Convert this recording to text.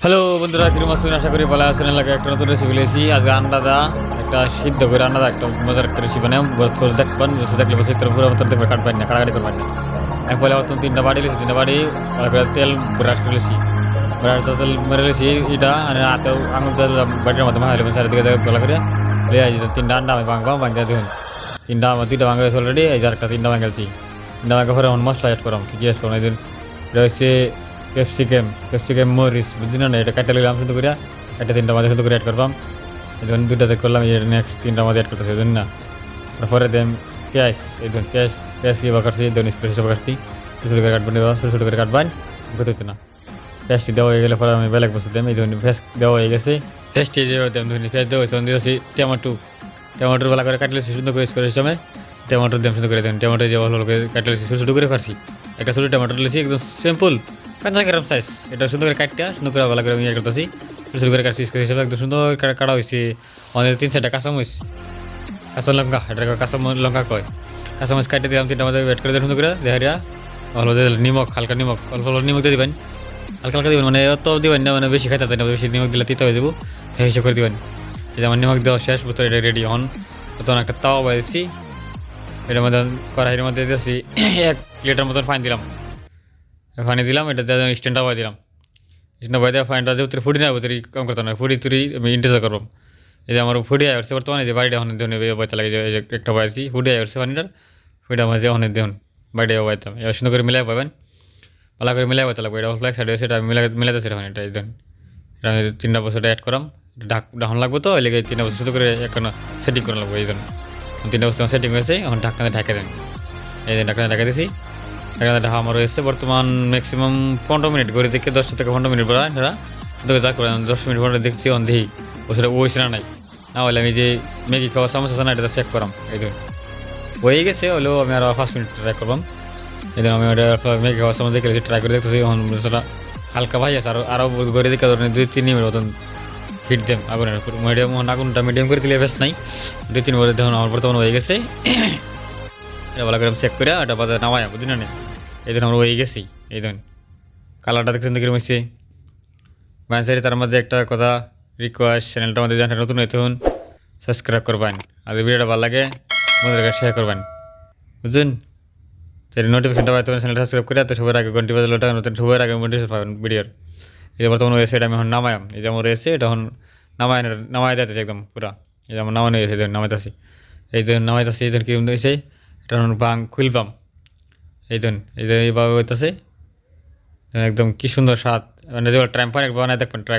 Hello বন্ধুরা, কিরম আছেন? আশা করি ভালো আছেন। এলাকায় একটা নতুন রেসিপি লেছি। আজকে আন্ডাদা একটা সিদ্ধ করে আন্ডাদা একটা মজার একটা রেসিপি বানাই। বছর দেখবেন, বছর দেখলে বছর পুরো বছর দেখবে কাটবেন না, কাটাকাটি করবেন না। এক ফলে আমার তিনটা বাড়ি লেছি, তিনটা বাড়ি ভালো করে তেল ব্রাশ করে লেছি, ব্রাশ তেল মেরে লেছি। এটা আর হাতে আঙুল তেল বাটির মধ্যে মাহাইলে চারিদিকে ভালো করে লিয়ে তিনটা আন্ডা আমি ভাঙবাম, ভাঙতে দেখুন তিনটা আমার দুইটা ভাঙা গেছে অলরেডি। এই যে একটা তিনটা ভাঙালছি। তিনটা ভাঙা পরে এখন মশলা অ্যাড করাম। কী কী অ্যাড করুন? এই দিন এটা হচ্ছে ক্যাপসিকাম মরিচ, বুঝছি না, এটা কাটা নিলাম শুধু করে। একটা তিনটা মাঝে শুধু করে অ্যাড করলাম। এই ধরুন দুইটাতে করলাম, এই নেক্সট তিনটা মাঝে অ্যাড করতেছে, এই না। তারপরে দেন পেঁয়াজ, এই ধরুন পেঁয়াজ কি কাটছি, ধরুন স্প্রেস হিসেবে কাটছি। ছোটো ছোটো করে কাটবেন, ছোটো ছোটো করে কাটবেন, করতে না। পেঁয়াজটি দেওয়া হয়ে গেলে পরে আমি বেলেগ বস্তু দেম। এই ধরুন পেঁয়াজ দেওয়া হয়ে গেছে, পেঁয়াজটি যে দেম ধরুন পেঁয়াজ দেওয়া হয়েছে, দিয়েছি টমেটোর বেলা করে কাটলেছি সুন্দর করে করে হিসাবে। টমেটো দেম সুন্দর করে দেন, টমেটো যে ভালো করে কাটলেছি, ছোটো ছোটো করে কাটছি। একটা ছোটো টমেটো লেছি একদম সিম্পল 50 গ্রাম সাইজ। এটা সুন্দর করে কাটটা সুন্দর করে ভালো করে আমি করতেছি, ছোটো করে কাটছি হিসেবে একদম সুন্দর কাটা হয়েছে। আমাদের 3-4টা কাঁচামরিচ, কাঁচা লঙ্কা, এটা কাঁচা লঙ্কা কয়, কাঁচামরিচ কাটে দিলাম। তিনটা আমাদের ওয়েট করে দেন সুন্দর করে দেহারিয়া ভালো দিয়ে নিমক, হালকা নিমক, অল্প অল্প নিমক দিয়ে দিবেন, হালকা হালকা দিবেন, মানে অত দিবেন না, মানে বেশি খাইতে না, বেশি নিমক দিলে তিতা হয়ে যাবো, সেই হিসেবে করে দিবেন। এই যে আমার নিমক দেওয়া শেষ, বুঝতে এটা রেডি। হন তখন একটা তাওয়া বাজেছি, এটার মধ্যে কড়াইয়ের মধ্যে দিয়েছি 1 লিটার মতন পানি দিলাম। পানি দিলাম, এটা স্ট্যান্ডটা বাই দিলাম। স্ট্যান্ডটা বাই দেওয়া পানিটা যে ফুটি না ভিতরে কম করতে না, ফুটি তুরি আমি ইন্টেজার করবো। এই যে আমার ফুটি আয় আসছে বর্তমানে, যে বাড়িটা এখন দেন বইতে লাগে, যে একটা বাইছি ফুটি আয় আসছে পানিটার, ফুটা মাঝে অনেক দেন বাড়িটা বাইতাম। এবার সুন্দর করে মিলাই পাবেন, ভালো করে মিলাই পাইতে লাগবে। এটা ফ্ল্যাগ সাইড সেটা মিলাইতেছে এখন। এটা দেন, এটা আমি 3টা বছরটা অ্যাড করাম। ঢাকন লাগবো, তো ওই লেগে 3টা বছর শুধু করে এখন সেটিং করা লাগবে। এই দেন 3টা বছর সেটিং হয়েছে, এখন ঢাকনা ঢাকা দেন। এই যে ঢাকনা ঢাকা দিয়েছি, ঢাকনা ঢাকা আমার হয়েছে বর্তমান ম্যাক্সিমাম 15 মিনিট করে দেখে, 10 থেকে 15 মিনিট পরে সেটা শুধু যা করে 10 মিনিট পরে দেখছি অন দেখি ওটা ওইছে না নাই, না হলে আমি যে ম্যাগি খাওয়া চামচ আছে না, এটা চেক করাম। এই ধরুন হয়ে গেছে, হলেও আমি আরও 5 মিনিট ট্রাই করলাম। এই জন্য আমি ওটা ম্যাগি খাওয়ার চামচ দেখে ট্রাই করে দেখতেছি, এখন সেটা হালকা ভাই আছে। আরও ঘরে দেখে ধরেন 2-3 মিনিট মতন হিট দেম আগুনের মিডিয়াম, আগুনটা মিডিয়াম করে দিলে বেশ নাই। 2-3 মিনিট দেখুন আমার বর্তমান হয়ে গেছে। এটা ভালো করে চেক করে এটা বাজারে নামাই, বুঝলি না। এই দিন আমরা হয়ে গেছি। এই দিন কালারটা দেখছেন কিরকম হয়েছে বাইসারি। তার মধ্যে একটা কথা রিকোয়েস্ট, চ্যানেলটা আমাদের জানতে নতুন হইতে হন, সাবস্ক্রাইব করবেন, আর ভিডিওটা ভালো লাগে বন্ধুদের শেয়ার করবেন, বুঝছেন। তাই নোটিফিকেশনটা পাইতে চ্যানেলটা সাবস্ক্রাইব করে, তো সবার আগে ঘন্টি বাজালোটা নতুন সবার আগে নোটিফিকেশন পাবেন ভিডিওর। এই যে বর্তমানে হয়েছে, এটা আমি এখন নামায়াম। এই যে আমার রয়েছে, এটা এখন নামাই দিতেছে একদম পুরা। এই যে আমার নামানো হয়েছে, নামাইতেছি। এই যে নামাইতেছি, এই দিন কি হয়েছে, এটা খুলবাম। এই দিন এই যে এইভাবে হইতেছে একদম কি সুন্দর স্বাদ, মানে যেগুলো ট্রাই পান একবার বানায় দেখবেন, ট্রাই